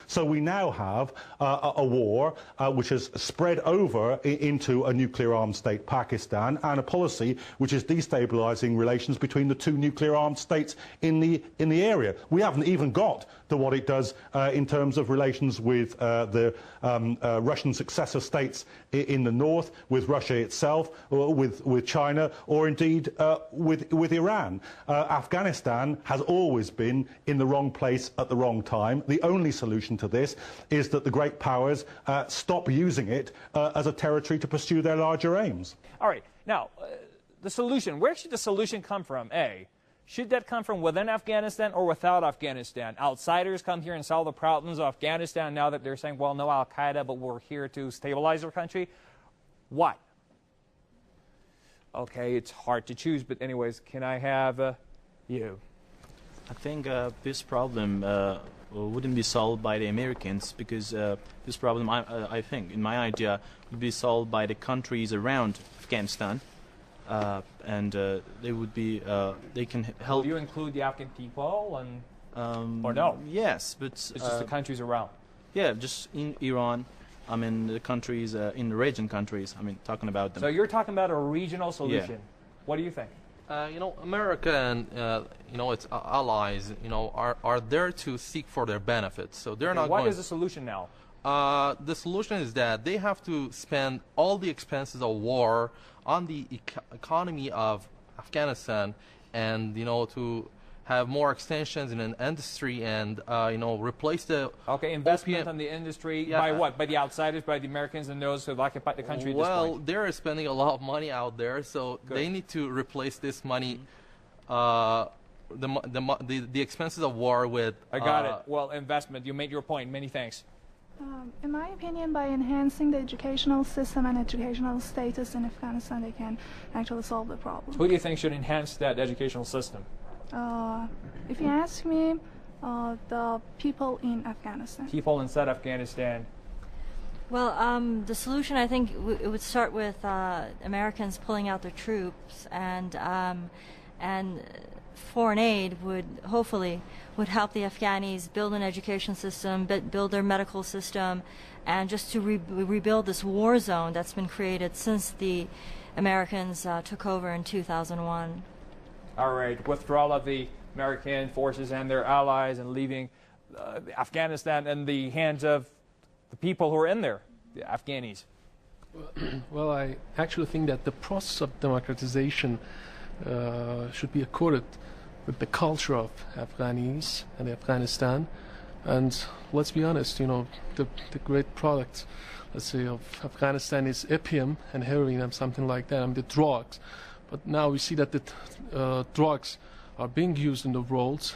So we now have a war which has spread over into a nuclear-armed state, Pakistan, and a policy which is destabilising relations between the two nuclear-armed states in the area. We haven't even got to what it does in terms of relations with the Russian successor states in the north, with Russia itself, or with China, or indeed with Iran. Afghanistan has always been in the wrong place at the wrong time. The only solution to this is that the great powers stop using it as a territory to pursue their larger aims. All right. Now, the solution, where should the solution come from? A, should that come from within Afghanistan or without Afghanistan? Outsiders come here and solve the problems of Afghanistan now that they're saying, well, no Al-Qaeda, but we're here to stabilize our country? What? Okay, it's hard to choose, but anyways, can I have you? I think this problem wouldn't be solved by the Americans, because this problem, I think, in my idea, would be solved by the countries around Afghanistan. And they would be, they can help. Do you include the Afghan people, and or no? Yes, but it's just the countries around. Yeah, just in Iran. I mean, the countries in the region countries. I mean, talking about them. So you're talking about a regional solution. Yeah. What do you think? You know, America and you know, its allies, you know, are there to seek for their benefits. So they're not. What is the solution now? The solution is that they have to spend all the expenses of war on the economy of Afghanistan, and you know, to have more extensions in an industry, and you know, replace the investment on the industry. Yeah. By what? By the outsiders, by the Americans and those who have occupied the country. Well, at this point? They're spending a lot of money out there, so they need to replace this money. The expenses of war with. I got it. Well, investment. You made your point. Many thanks. In my opinion, by enhancing the educational system and educational status in Afghanistan, they can actually solve the problem. Who do you think should enhance that educational system? If you ask me, the people in Afghanistan. People inside Afghanistan. Well, the solution, I think, it would start with Americans pulling out their troops, and foreign aid would hopefully help the Afghanis build an education system, build their medical system, and just to rebuild this war zone that's been created since the Americans took over in 2001. All right, withdrawal of the American forces and their allies and leaving Afghanistan in the hands of the people who are in there, the Afghanis. Well, I actually think that the process of democratization should be accorded with the culture of Afghanis and Afghanistan. And let's be honest, you know, the great product, let's say, of Afghanistan is opium and heroin and something like that, and the drugs. But now we see that the drugs are being used in the world,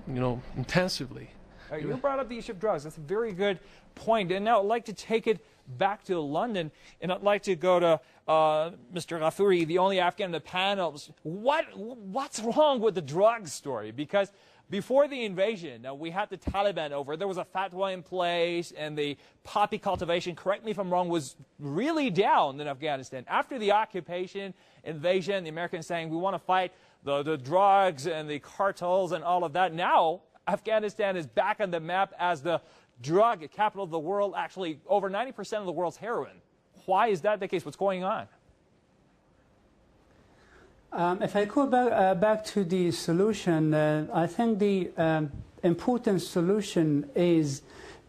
you know, intensively. You brought up the issue of drugs. That's a very good point. And now I'd like to take it back to London, and I'd like to go to Mr. Ghafouri, the only Afghan in the panel. What's wrong with the drug story? Because before the invasion, we had the Taliban over. There was a fatwa in place, and the poppy cultivation, correct me if I'm wrong, was really down in Afghanistan. After the occupation, invasion, the Americans saying, we want to fight the drugs and the cartels and all of that. Now, Afghanistan is back on the map as the drug capital of the world. Actually, over 90% of the world's heroin. Why is that the case? What's going on? If I go back to the solution, I think the important solution is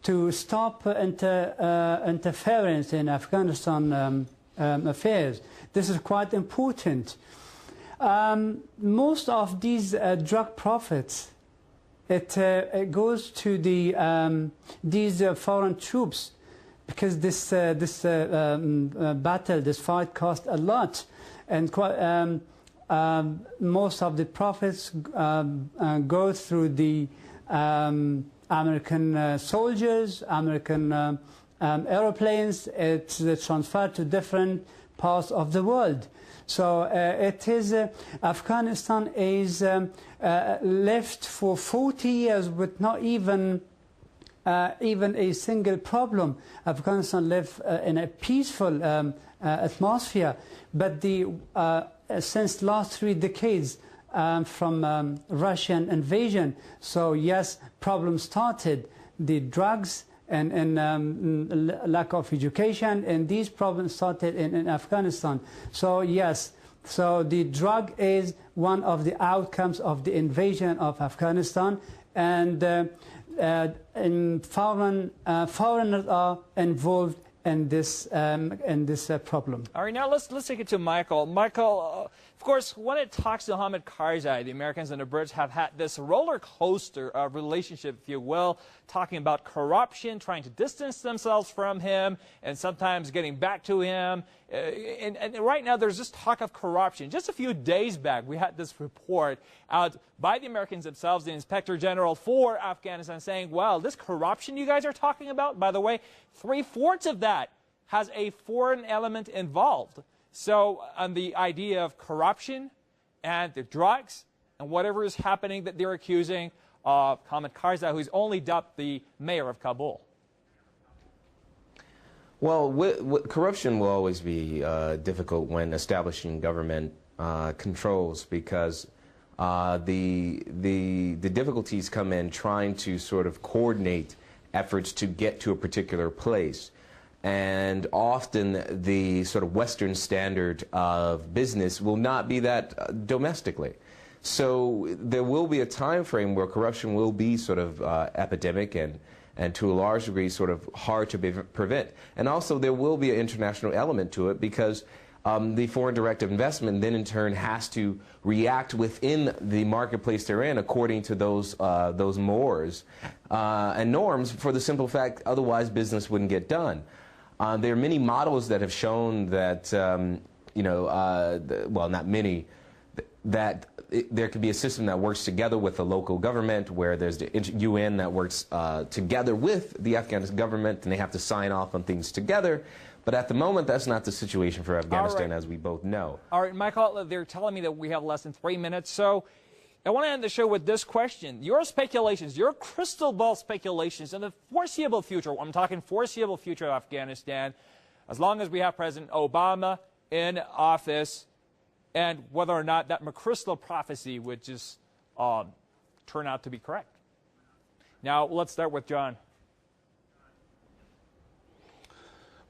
to stop interference in Afghanistan affairs. This is quite important. Most of these drug profits, it goes to these foreign troops, because this battle, this fight, cost a lot, and most of the profits go through the American soldiers, American aeroplanes. It's transferred to different parts of the world. So it is Afghanistan is left for 40 years with not even a single problem. Afghanistan lived in a peaceful atmosphere, but since last 3 decades from Russian invasion, so yes, problems started. the drugs and lack of education, and these problems started in Afghanistan. So yes, so the drug is one of the outcomes of the invasion of Afghanistan, and foreigners are involved in this problem. All right, now let's take it to Michael. Michael, of course, when it talks to Hamid Karzai, the Americans and the Brits have had this roller coaster relationship, if you will, talking about corruption, trying to distance themselves from him, and sometimes getting back to him. And right now, there's this talk of corruption. Just a few days back, we had this report out by the Americans themselves, the Inspector General for Afghanistan, saying, well, this corruption you guys are talking about, by the way, 3/4 of that has a foreign element involved. So on the idea of corruption and the drugs and whatever is happening that they're accusing of Hamid Karzai, who's only dubbed the mayor of Kabul. Well, corruption will always be difficult when establishing government controls, because the difficulties come in trying to sort of coordinate efforts to get to a particular place. And often the sort of Western standard of business will not be that domestically. So there will be a time frame where corruption will be sort of epidemic and to a large degree sort of hard to prevent. And also there will be an international element to it, because the foreign direct investment then in turn has to react within the marketplace they're in according to those mores and norms, for the simple fact otherwise business wouldn't get done. There are many models that have shown that, well, not many, that there could be a system that works together with the local government, where there's the UN that works together with the Afghan government, and they have to sign off on things together. But at the moment, that's not the situation for Afghanistan, as we both know. All right, Michael, they're telling me that we have less than 3 minutes, so I want to end the show with this question. Your speculations, your crystal ball speculations in the foreseeable future, I'm talking foreseeable future of Afghanistan, as long as we have President Obama in office, and whether or not that McChrystal prophecy would just turn out to be correct. Now, let's start with John.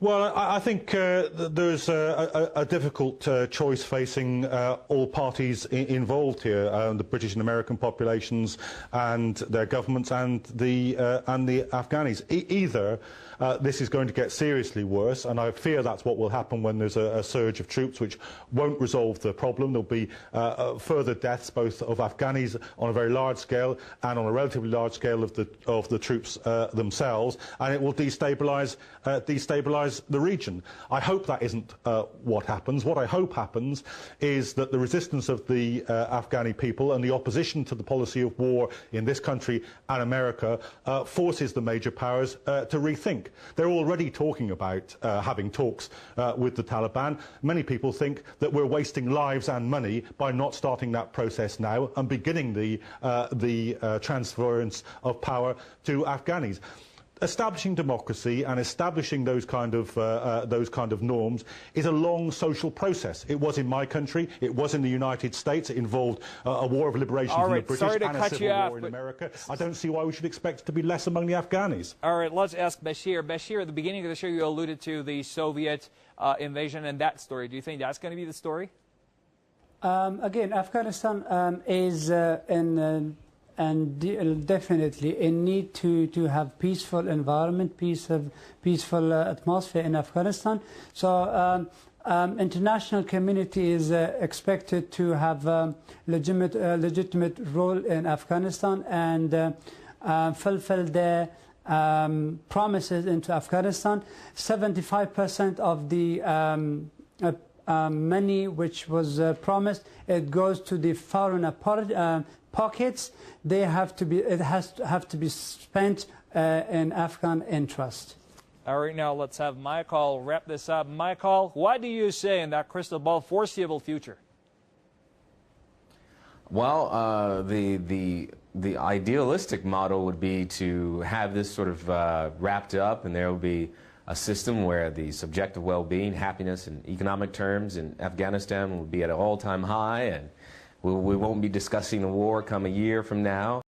Well, I think there's a difficult choice facing all parties involved here, the British and American populations and their governments and the Afghanis. Either this is going to get seriously worse, and I fear that's what will happen when there's a surge of troops, which won't resolve the problem. There'll be further deaths, both of Afghanis on a very large scale and on a relatively large scale of the troops themselves, and it will destabilize the region. I hope that isn't what happens. What I hope happens is that the resistance of the Afghani people and the opposition to the policy of war in this country and America forces the major powers to rethink. They're already talking about having talks with the Taliban. Many people think that we're wasting lives and money by not starting that process now and beginning the transference of power to Afghanis. Establishing democracy and establishing those kind of norms is a long social process. It was in my country. It was in the United States. It involved a war of liberation from the British and a civil war in America. I don't see why we should expect it to be less among the Afghanis. All right, let's ask Bashir. Bashir, at the beginning of the show, you alluded to the Soviet invasion and that story. Do you think that's going to be the story? Again, Afghanistan is and definitely in need to have peaceful environment, peaceful atmosphere in Afghanistan. So international community is expected to have legitimate role in Afghanistan and fulfill their promises into Afghanistan. 75% of the money which was promised, it goes to the foreign pockets. They have to be. It has to be spent in Afghan interest. All right, now let's have Michael wrap this up. Michael, what do you say in that crystal ball foreseeable future? Well, the idealistic model would be to have this sort of wrapped up, and there will be a system where the subjective well-being, happiness, and economic terms in Afghanistan will be at an all-time high, and we won't be discussing the war come a year from now.